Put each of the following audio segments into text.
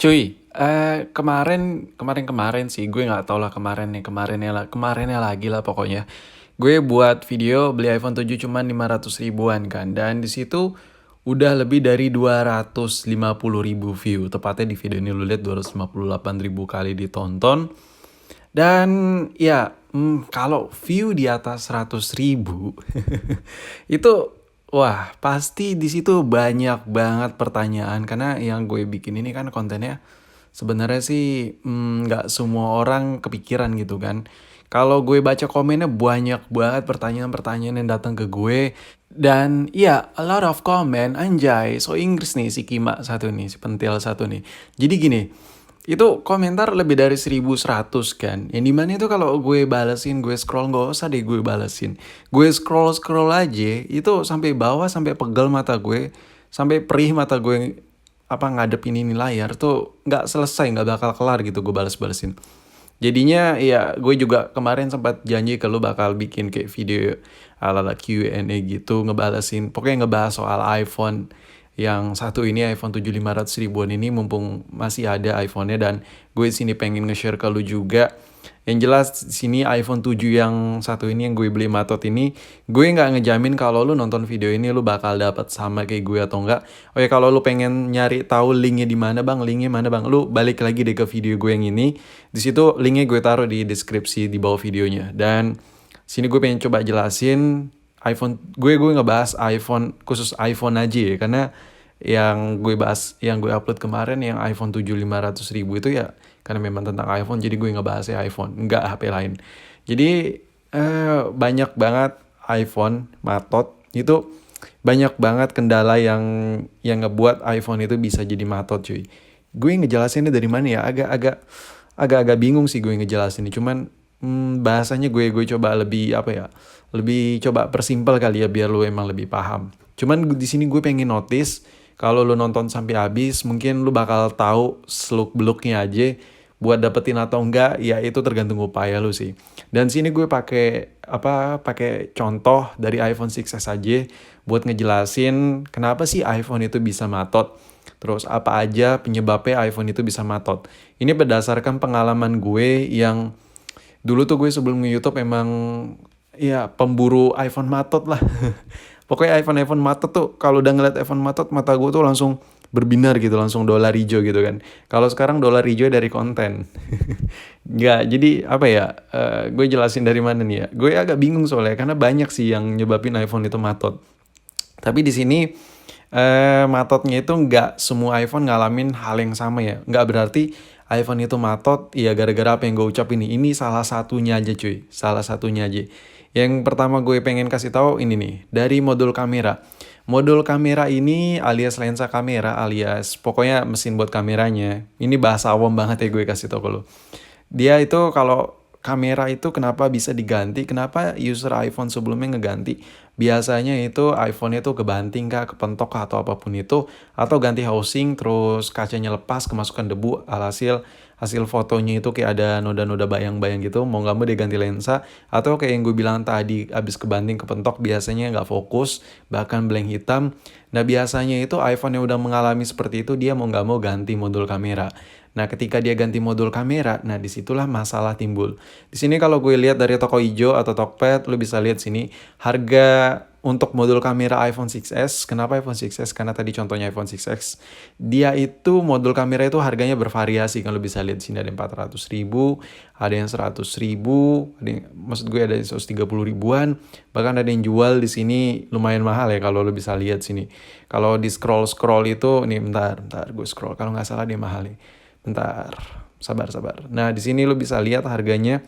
Cuy, kemarin sih gue nggak tau lah kemarinnya lagi lah pokoknya. Gue buat video beli iPhone 7 cuman 500 ribuan kan, dan di situ udah lebih dari 250 ribu view. Tepatnya di video ini lu lihat 258 ribu kali ditonton. Dan ya, kalau view di atas 100 ribu itu wah pasti di situ banyak banget pertanyaan, karena yang gue bikin ini kan kontennya sebenarnya sih nggak semua orang kepikiran gitu kan. Kalau gue baca komennya banyak banget pertanyaan-pertanyaan yang datang ke gue. Dan iya, a lot of comment, anjay, so Inggris nih si Kima satu nih, si pentil satu nih. Jadi gini, itu komentar lebih dari 1.100 kan. Yang dimana itu kalau gue balesin, gue scroll, nggak usah deh gue balesin. Gue scroll aja, itu sampai bawah, sampai pegel mata gue, sampai perih mata gue, apa ngadepin ini layar tuh nggak selesai, nggak bakal kelar gitu gue balesin. Jadinya ya gue juga kemarin sempat janji ke lu bakal bikin kayak video ala-ala Q&A gitu, ngebalesin, pokoknya ngebahas soal iPhone yang satu ini, iPhone 7 500 ribuan ini, mumpung masih ada iPhone-nya, dan gue sini pengen nge-share ke lu juga. Yang jelas di sini iPhone 7 yang satu ini yang gue beli matot ini, gue nggak ngejamin kalau lu nonton video ini lu bakal dapat sama kayak gue atau enggak. Oke, kalau lu pengen nyari tahu linknya di mana bang, linknya mana bang, lu balik lagi deh ke video gue yang ini. Di situ linknya gue taruh di deskripsi di bawah videonya. Dan sini gue pengen coba jelasin iPhone, gue ngebahas iPhone, khusus iPhone aja ya, karena yang gue bahas, yang gue upload kemarin yang iPhone 7 500 ribu itu ya karena memang tentang iPhone, jadi gue ngebahasnya iPhone, nggak HP lain. Jadi banyak banget iPhone matot itu, banyak banget kendala yang ngebuat iPhone itu bisa jadi matot cuy. Gue ngejelasinnya dari mana ya, agak bingung sih gue ngejelasinnya. Cuman bahasanya gue coba lebih apa ya, lebih coba persimpel kali ya biar lu emang lebih paham. Cuman di sini gue pengen notice, kalau lu nonton sampai habis mungkin lu bakal tahu seluk beluknya aja. Buat dapetin atau enggak ya itu tergantung upaya lu sih. Dan sini gue pakai contoh dari iPhone 6s aja buat ngejelasin kenapa sih iPhone itu bisa matot. Terus apa aja penyebabnya iPhone itu bisa matot. Ini berdasarkan pengalaman gue yang dulu tuh gue sebelum nge-YouTube emang ya pemburu iPhone matot lah. Pokoknya iPhone matot tuh, kalau udah ngeliat iPhone matot, mata gue tuh langsung berbinar gitu, langsung dolar hijau gitu kan. Kalau sekarang dolar hijau dari konten. Nggak, jadi apa ya, gue jelasin dari mana nih ya. Gue agak bingung soalnya, karena banyak sih yang nyebabin iPhone itu matot. Tapi di sini matotnya itu nggak semua iPhone ngalamin hal yang sama ya. Nggak berarti iPhone itu matot ya gara-gara apa yang gue ucap ini. Ini salah satunya aja cuy, salah satunya aja. Yang pertama gue pengen kasih tahu ini nih, dari modul kamera. Modul kamera ini alias lensa kamera, alias pokoknya mesin buat kameranya. Ini bahasa awam banget ya gue kasih tau ke lo. Dia itu kalau kamera itu kenapa bisa diganti, kenapa user iPhone sebelumnya ngeganti. Biasanya itu iPhone itu kebanting kah, kepentok kah, atau apapun itu. Atau ganti housing, terus kacanya lepas, kemasukan debu, alhasil hasil fotonya itu kayak ada noda-noda bayang-bayang gitu, mau nggak mau dia ganti lensa. Atau kayak yang gue bilang tadi, abis kebanting kepentok biasanya nggak fokus, bahkan blank hitam. Nah biasanya itu iPhone yang udah mengalami seperti itu, dia mau nggak mau ganti modul kamera. Nah, ketika dia ganti modul kamera, nah disitulah masalah timbul. Di sini kalau gue lihat dari toko hijau atau Tokped, lu bisa lihat sini harga untuk modul kamera iPhone 6s. Kenapa iPhone 6s? Karena tadi contohnya iPhone 6x. Dia itu modul kamera itu harganya bervariasi. Kalau bisa lihat di sini ada 400 ribu, ada yang 100 ribu, maksud gue ada 130 ribuan. Bahkan ada yang jual di sini lumayan mahal ya kalau lu bisa lihat sini. Kalau di scroll itu, nih bentar gue scroll. Kalau nggak salah dia mahal nih. Bentar, sabar. Nah, di sini lu bisa lihat harganya.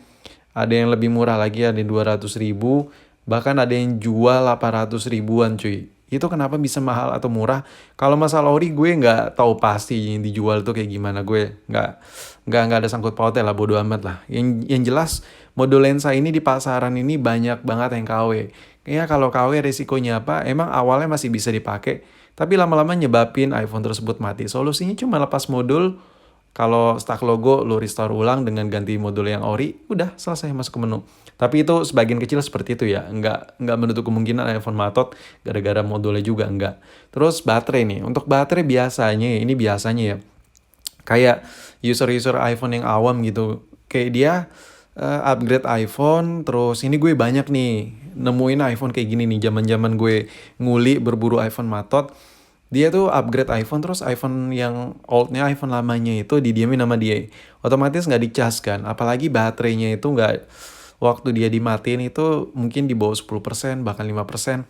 Ada yang lebih murah lagi, ada yang 200 ribu. Bahkan ada yang jual 800 ribuan cuy. Itu kenapa bisa mahal atau murah? Kalau masalah ori gue nggak tahu pasti yang dijual tuh kayak gimana. Gue nggak ada sangkut pautnya lah, bodo amat lah. Yang jelas modul lensa ini di pasaran ini banyak banget yang KW. Kayaknya kalau KW resikonya apa? Emang awalnya masih bisa dipakai, tapi lama-lama nyebabin iPhone tersebut mati. Solusinya cuma lepas modul. Kalau stuck logo, lu restore ulang dengan ganti modul yang ori, udah selesai masuk ke menu. Tapi itu sebagian kecil seperti itu ya, nggak menutup kemungkinan iPhone matot gara-gara modulnya juga, nggak. Terus baterai nih, untuk baterai biasanya, ini biasanya ya, Kayak user-user iPhone yang awam gitu. Kayak dia upgrade iPhone, terus ini gue banyak nih nemuin iPhone kayak gini nih, zaman-zaman gue nguli berburu iPhone matot. Dia tuh upgrade iPhone, terus iPhone yang oldnya, iPhone lamanya itu didiamin sama dia. Otomatis nggak dicas kan, apalagi baterainya itu nggak, waktu dia dimatiin itu mungkin di bawah 10%, bahkan 5%.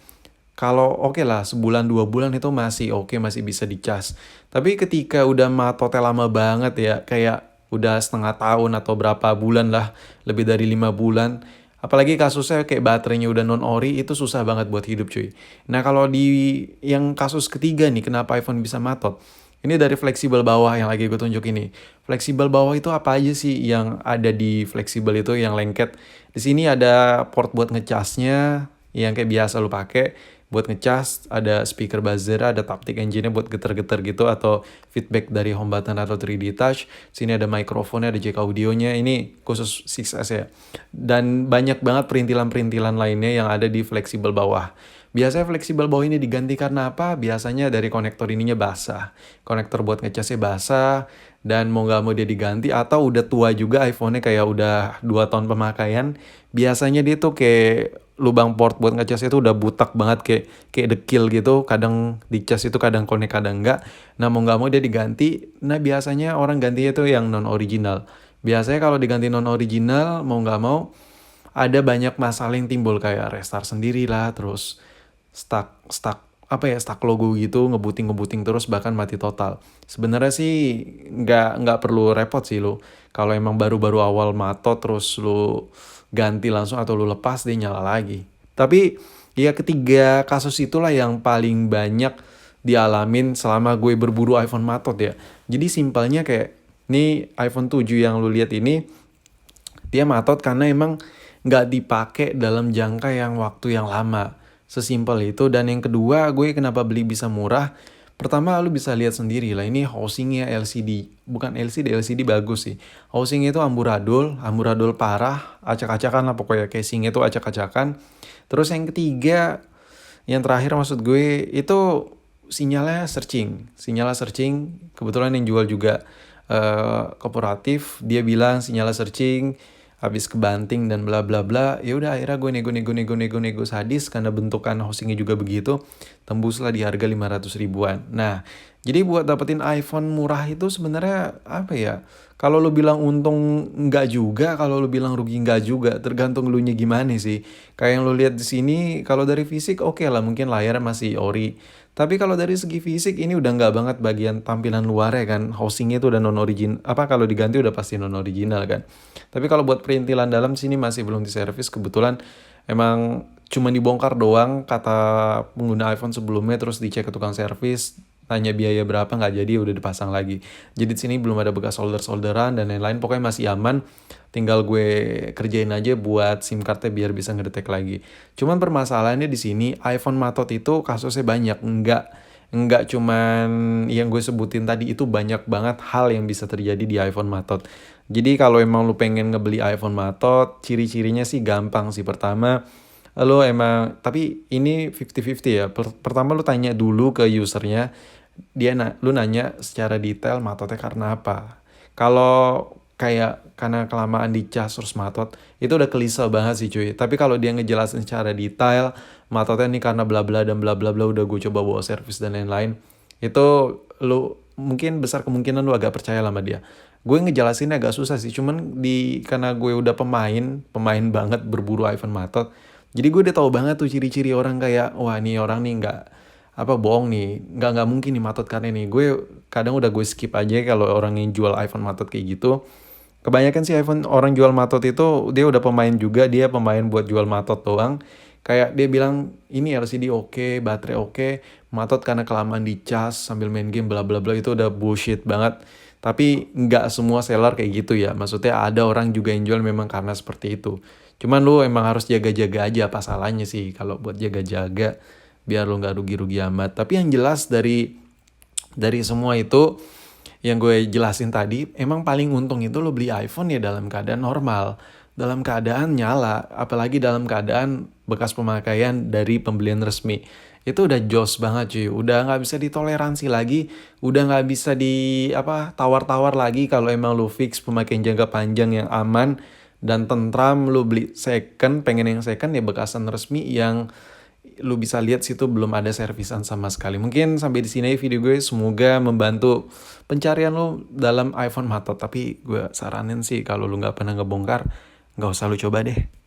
Kalau oke lah, sebulan 2 bulan itu masih oke, masih bisa dicas. Tapi ketika udah matotnya lama banget ya, kayak udah setengah tahun atau berapa bulan lah, lebih dari 5 bulan. Apalagi kasusnya kayak baterainya udah non ori, itu susah banget buat hidup cuy. Nah kalau di yang kasus ketiga nih, kenapa iPhone bisa matot? Ini dari fleksibel bawah yang lagi gue tunjuk ini. Fleksibel bawah itu apa aja sih yang ada di fleksibel itu yang lengket? Di sini ada port buat ngecasnya yang kayak biasa lu pakai buat ngecas, ada speaker buzzer, ada Taptic Engine-nya buat getar-getar gitu atau feedback dari home button atau 3D touch. Sini ada mikrofonnya, ada jack audionya. Ini khusus 6S ya. Dan banyak banget perintilan-perintilan lainnya yang ada di fleksibel bawah. Biasanya fleksibel bawah ini diganti karena apa? Biasanya dari konektor ininya basah. Konektor buat ngecasnya basah, dan mau nggak mau dia diganti, atau udah tua juga iPhone-nya kayak udah 2 tahun pemakaian. Biasanya dia tuh kayak lubang port buat ngecas itu udah butak banget, kayak dekil gitu, kadang dicas itu kadang connect kadang enggak. Nah mau nggak mau dia diganti. Nah biasanya orang gantinya itu yang non original. Biasanya kalau diganti non original, mau nggak mau ada banyak masalah yang timbul, kayak restart sendiri lah, terus stuck stuck apa ya, stuck logo gitu, ngebuting terus, bahkan mati total. Sebenarnya sih nggak perlu repot sih lo, kalau emang baru-baru awal mato terus lo ganti langsung atau lo lepas, dia nyala lagi. Tapi ya ketiga kasus itulah yang paling banyak dialamin selama gue berburu iPhone matot ya. Jadi simpelnya kayak nih, iPhone 7 yang lu lihat ini dia matot karena emang nggak dipakai dalam jangka yang waktu yang lama. Sesimpel itu. Dan yang kedua, gue kenapa beli bisa murah. Pertama, lu bisa lihat sendiri lah, ini housingnya LCD. Bukan LCD bagus sih. Housingnya itu amburadul parah, acak-acakan lah pokoknya. Casingnya itu acak-acakan. Terus yang ketiga, yang terakhir maksud gue, itu sinyalnya searching. Kebetulan yang jual juga kooperatif, dia bilang sinyalnya searching, habis kebanting dan bla bla bla. Ya udah, akhirnya gue nego sadis karena bentukan housingnya juga begitu, tembuslah di harga 500 ribuan. Nah jadi buat dapetin iPhone murah itu sebenarnya apa ya, kalau lu bilang untung enggak juga, kalau lu bilang rugi enggak juga, tergantung lu nya gimana sih. Kayak yang lu lihat di sini, kalau dari fisik oke lah, mungkin layarnya masih ori. Tapi kalau dari segi fisik ini udah nggak banget bagian tampilan luarnya kan. Housingnya itu udah non origin, apa kalau diganti udah pasti non original kan. Tapi kalau buat perintilan dalam sini masih belum diservis. Kebetulan emang cuma dibongkar doang kata pengguna iPhone sebelumnya, terus dicek ke tukang servis, tanya biaya berapa, nggak jadi, udah dipasang lagi. Jadi di sini belum ada bekas solderan dan lain-lain. Pokoknya masih aman. Tinggal gue kerjain aja buat SIM cardnya biar bisa ngedetek lagi. Cuman permasalahannya di sini iPhone matot itu kasusnya banyak. Nggak cuman yang gue sebutin tadi, itu banyak banget hal yang bisa terjadi di iPhone matot. Jadi kalau emang lu pengen ngebeli iPhone matot, ciri-cirinya sih gampang sih. Pertama, lo emang, tapi ini 50-50 ya. Pertama lu tanya dulu ke usernya, lu nanya secara detail matotnya karena apa. Kalau kayak karena kelamaan dicas terus matot, itu udah kelisa banget sih cuy. Tapi kalau dia ngejelasin secara detail, matotnya nih karena bla bla dan bla bla bla, udah gue coba bawa servis dan lain-lain, itu lu mungkin besar kemungkinan lu agak percaya sama dia. Gue ngejelasin agak susah sih, cuman karena gue udah pemain banget berburu iPhone matot, jadi gue udah tahu banget tuh ciri-ciri orang, kayak wah nih orang nih nggak apa, bohong nih, nggak mungkin nih matot karena nih. Gue kadang udah gue skip aja kalau orang yang jual iPhone matot kayak gitu. Kebanyakan sih iPhone orang jual matot itu dia udah pemain juga, dia pemain buat jual matot doang. Kayak dia bilang ini LCD oke, baterai oke, matot karena kelamaan dicas sambil main game bla bla bla, itu udah bullshit banget. Tapi nggak semua seller kayak gitu ya. Maksudnya ada orang juga yang jual memang karena seperti itu. Cuman lu emang harus jaga-jaga aja, apa salahnya sih kalau buat jaga-jaga biar lu nggak rugi-rugi amat. Tapi yang jelas dari semua itu yang gue jelasin tadi, emang paling untung itu lo beli iPhone ya dalam keadaan normal, dalam keadaan nyala, apalagi dalam keadaan bekas pemakaian dari pembelian resmi. Itu udah jos banget cuy, udah nggak bisa ditoleransi lagi, udah nggak bisa tawar-tawar lagi kalau emang lu fix pemakaian jangka panjang yang aman dan tentram. Lu beli second, pengen yang second ya bekasan resmi yang lu bisa lihat situ belum ada servisan sama sekali. Mungkin sampai di sini video gue, semoga membantu pencarian lu dalam iPhone Matot. Tapi gue saranin sih kalau lu nggak pernah ngebongkar, nggak usah lu coba deh.